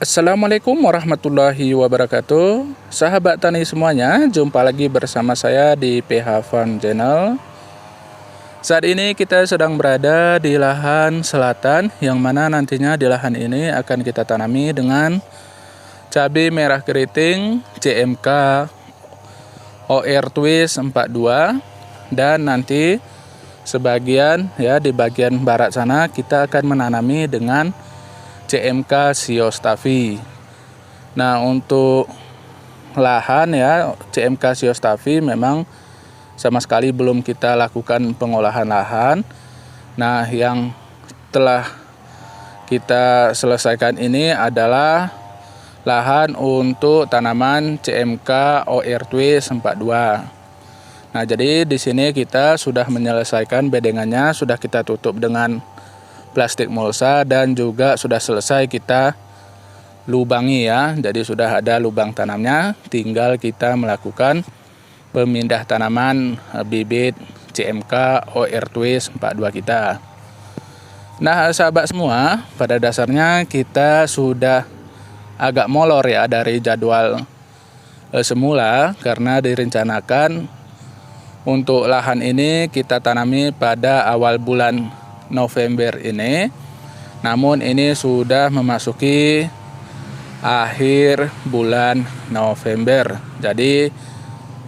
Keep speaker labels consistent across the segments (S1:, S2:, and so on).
S1: Assalamualaikum warahmatullahi wabarakatuh. Sahabat tani semuanya, jumpa lagi bersama saya di PH Farm Channel. Saat ini kita sedang berada di lahan selatan, yang mana nantinya di lahan ini akan kita tanami dengan cabai merah keriting CMK OR Twist 42, dan nanti sebagian ya di bagian barat sana kita akan menanami dengan CMK Siostavi. Nah, untuk lahan ya CMK Siostavi memang sama sekali belum kita lakukan pengolahan lahan. Nah, yang telah kita selesaikan ini adalah lahan untuk tanaman CMK OR Twist 42. Nah, jadi di sini kita sudah menyelesaikan bedengannya, sudah kita tutup dengan plastik mulsa, dan juga sudah selesai kita lubangi ya. Jadi sudah ada lubang tanamnya, tinggal kita melakukan pemindah tanaman bibit CMK OR Twist 42 kita. Nah, sahabat semua, pada dasarnya kita sudah agak molor ya dari jadwal semula, karena direncanakan untuk lahan ini kita tanami pada awal bulan November ini, namun ini sudah memasuki akhir bulan November. Jadi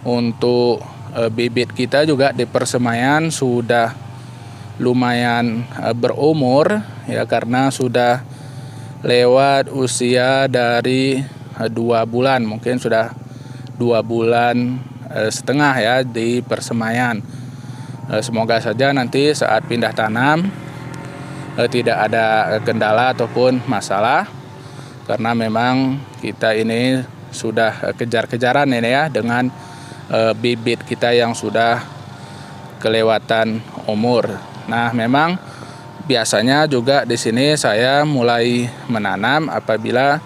S1: untuk bibit kita juga di persemaian sudah lumayan berumur ya, karena sudah lewat usia dari 2 bulan, mungkin sudah 2 bulan setengah ya di persemaian. Semoga saja nanti saat pindah tanam tidak ada kendala ataupun masalah, karena memang kita ini sudah kejar-kejaran ini ya dengan bibit kita yang sudah kelewatan umur. Nah, memang biasanya juga di sini saya mulai menanam apabila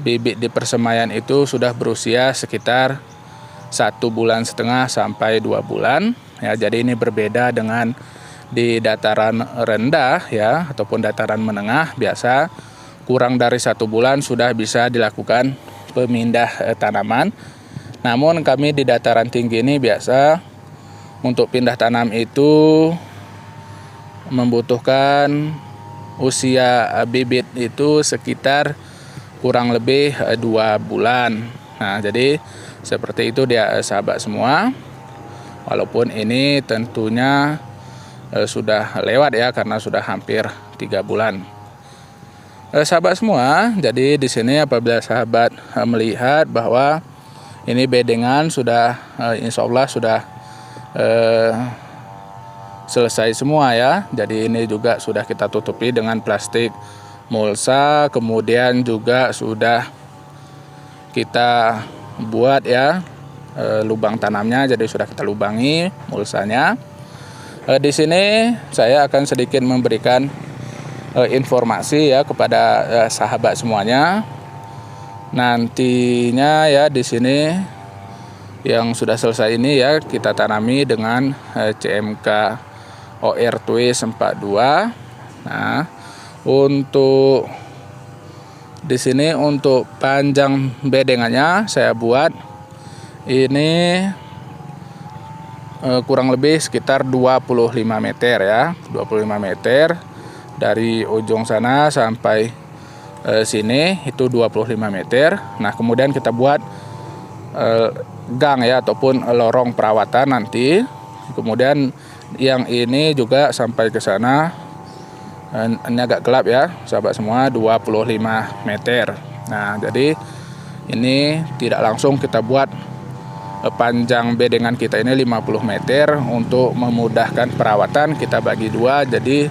S1: bibit di persemaian itu sudah berusia sekitar 1,5 bulan sampai 2 bulan. Ya, jadi ini berbeda dengan di dataran rendah ya ataupun dataran menengah, biasa kurang dari 1 bulan sudah bisa dilakukan pemindah tanaman. Namun kami di dataran tinggi ini biasa untuk pindah tanam itu membutuhkan usia bibit itu sekitar kurang lebih 2 bulan. Nah, jadi seperti itu dia sahabat semua. Walaupun ini tentunya sudah lewat ya, karena sudah hampir 3 bulan. Sahabat semua, jadi di sini apabila sahabat melihat bahwa ini bedengan sudah insya Allah sudah selesai semua ya. Jadi ini juga sudah kita tutupi dengan plastik mulsa, kemudian juga sudah kita buat ya lubang tanamnya, jadi sudah kita lubangi mulsanya. Di sini saya akan sedikit memberikan informasi ya kepada sahabat semuanya. Nantinya ya di sini yang sudah selesai ini ya kita tanami dengan CMK OR Twist 42. Nah, untuk di sini untuk panjang bedengannya saya buat ini kurang lebih sekitar 25 meter ya, 25 meter dari ujung sana sampai sini itu 25 meter. Nah, kemudian kita buat gang ya ataupun lorong perawatan nanti. Kemudian yang ini juga sampai ke sana, ini agak gelap ya sahabat semua, 25 meter. Nah, jadi ini tidak langsung kita buat panjang bedengan kita ini 50 meter. Untuk memudahkan perawatan kita bagi 2, jadi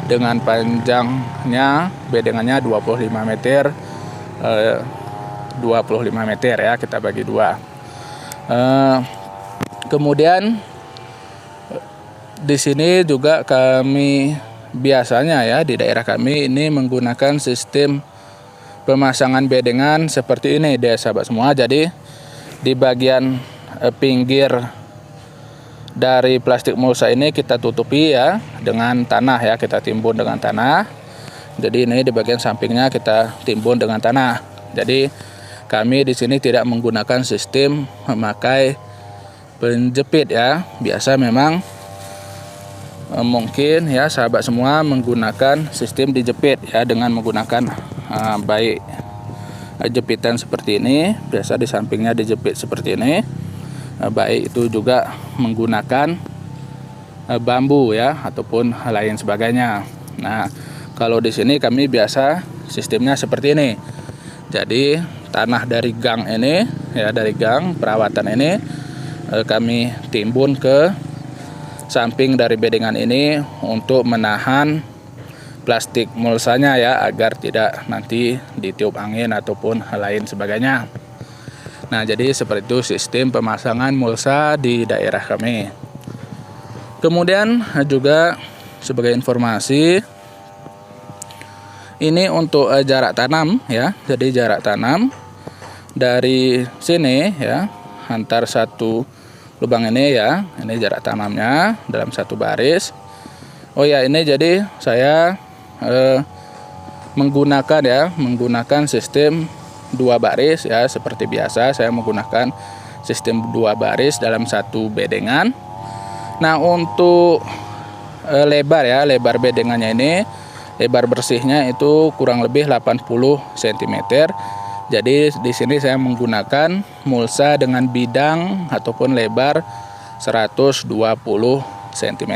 S1: dengan panjangnya bedengannya 25 meter 25 meter ya, kita bagi 2. Kemudian di sini juga kami biasanya ya di daerah kami ini menggunakan sistem pemasangan bedengan seperti ini deh sahabat semua. Jadi di bagian pinggir dari plastik mulsa ini kita tutupi ya dengan tanah ya, kita timbun dengan tanah. Jadi ini di bagian sampingnya kita timbun dengan tanah. Jadi kami di sini tidak menggunakan sistem memakai penjepit ya. Biasa memang mungkin ya sahabat semua menggunakan sistem dijepit ya, dengan menggunakan baik jepitan seperti ini. Biasa di sampingnya dijepit seperti ini. Baik itu juga menggunakan bambu ya, ataupun lain sebagainya. Nah, kalau di sini kami biasa sistemnya seperti ini. Jadi tanah dari gang ini ya, dari gang perawatan ini kami timbun ke samping dari bedengan ini untuk menahan plastik mulsanya ya, agar tidak nanti ditiup angin ataupun hal lain sebagainya. Nah, jadi seperti itu sistem pemasangan mulsa di daerah kami. Kemudian juga sebagai informasi, ini untuk jarak tanam ya. Jadi jarak tanam dari sini ya, antar satu lubang ini ya, ini jarak tanamnya dalam satu baris. Oh ya, ini jadi saya menggunakan sistem 2 baris ya, seperti biasa saya menggunakan sistem 2 baris dalam satu bedengan. Nah, untuk lebar ya, lebar bedengannya ini, lebar bersihnya itu kurang lebih 80 cm. Jadi di sini saya menggunakan mulsa dengan bidang ataupun lebar 120 cm.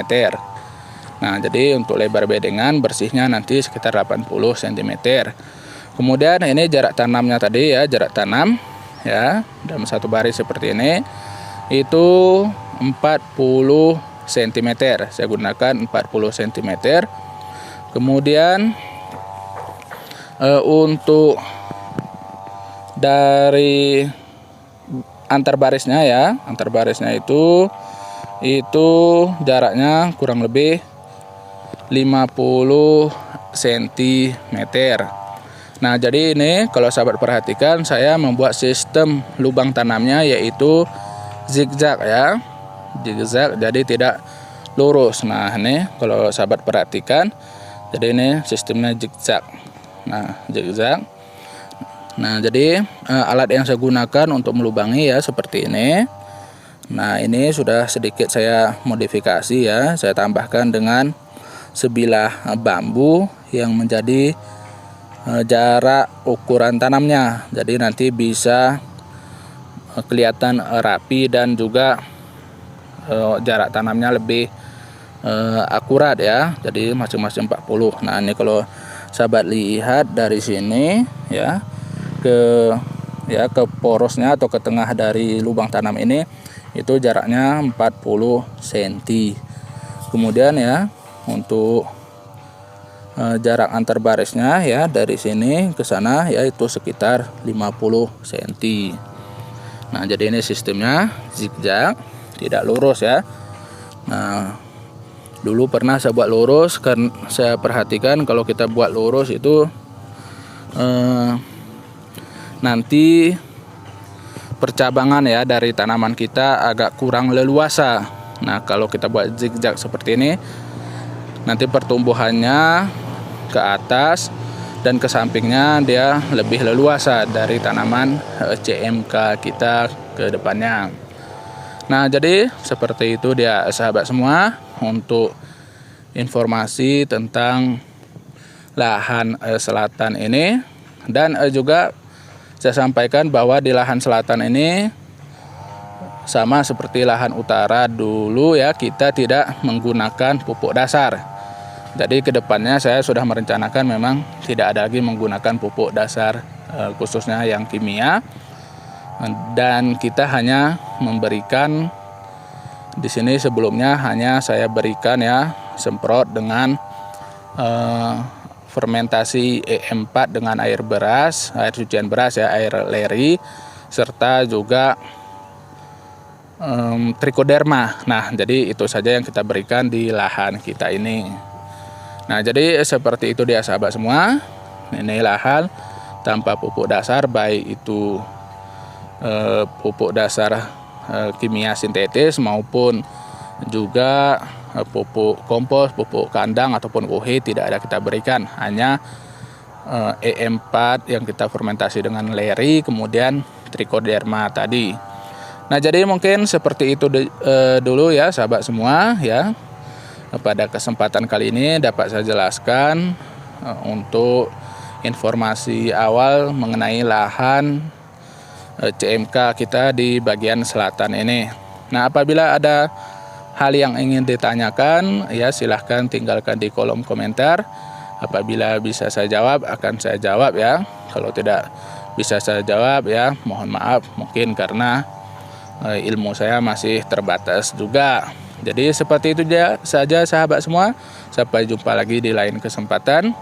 S1: Nah, jadi untuk lebar bedengan bersihnya nanti sekitar 80 cm. Kemudian ini jarak tanamnya tadi ya, jarak tanam ya dalam satu baris seperti ini itu 40 cm. Saya gunakan 40 cm. Kemudian untuk dari antar barisnya ya, antar barisnya itu jaraknya kurang lebih 50 cm. Nah, jadi ini kalau sahabat perhatikan, saya membuat sistem lubang tanamnya yaitu zigzag ya, zigzag, jadi tidak lurus. Nah, ini kalau sahabat perhatikan, jadi ini sistemnya zigzag. Nah, zigzag. Nah, jadi alat yang saya gunakan untuk melubangi ya seperti ini. Nah, ini sudah sedikit saya modifikasi ya, saya tambahkan dengan sebilah bambu yang menjadi jarak ukuran tanamnya. Jadi nanti bisa kelihatan rapi dan juga jarak tanamnya lebih akurat ya. Jadi masing-masing 40. Nah, ini kalau sahabat lihat dari sini ya, ke porosnya atau ke tengah dari lubang tanam ini itu jaraknya 40 cm. Kemudian ya, untuk jarak antar barisnya ya dari sini ke sana yaitu sekitar 50 cm. Nah, jadi ini sistemnya zigzag, tidak lurus ya. Nah, dulu pernah saya buat lurus, karena saya perhatikan kalau kita buat lurus itu nanti percabangan ya dari tanaman kita agak kurang leluasa. Nah, kalau kita buat zigzag seperti ini, nanti pertumbuhannya ke atas dan ke sampingnya dia lebih leluasa dari tanaman CMK kita ke depannya. Nah, jadi seperti itu dia sahabat semua untuk informasi tentang lahan selatan ini. Dan juga saya sampaikan bahwa di lahan selatan ini sama seperti lahan utara dulu ya, kita tidak menggunakan pupuk dasar. Jadi kedepannya saya sudah merencanakan memang tidak ada lagi menggunakan pupuk dasar khususnya yang kimia, dan kita hanya memberikan di sini sebelumnya hanya saya berikan ya semprot dengan fermentasi E4 dengan air beras, air cucian beras ya, air leri, serta juga trichoderma. Nah, jadi itu saja yang kita berikan di lahan kita ini. Nah, jadi seperti itu dia sahabat semua. Ini lahan tanpa pupuk dasar, baik itu pupuk dasar kimia sintetis maupun juga pupuk kompos, pupuk kandang ataupun UHI tidak ada kita berikan, hanya E4 yang kita fermentasi dengan leri, kemudian trichoderma tadi. Nah, jadi mungkin seperti itu dulu ya sahabat semua ya. Pada kesempatan kali ini dapat saya jelaskan untuk informasi awal mengenai lahan CMK kita di bagian selatan ini. Nah, apabila ada hal yang ingin ditanyakan ya silahkan tinggalkan di kolom komentar. Apabila bisa saya jawab akan saya jawab ya. Kalau tidak bisa saya jawab ya mohon maaf, mungkin karena ilmu saya masih terbatas juga. Jadi seperti itu saja sahabat semua. Sampai jumpa lagi di lain kesempatan.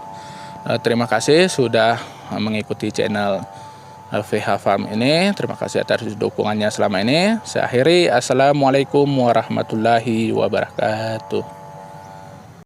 S1: Terima kasih sudah mengikuti channel VH Farm ini. Terima kasih atas dukungannya selama ini. Saya akhiri. Assalamualaikum warahmatullahi wabarakatuh.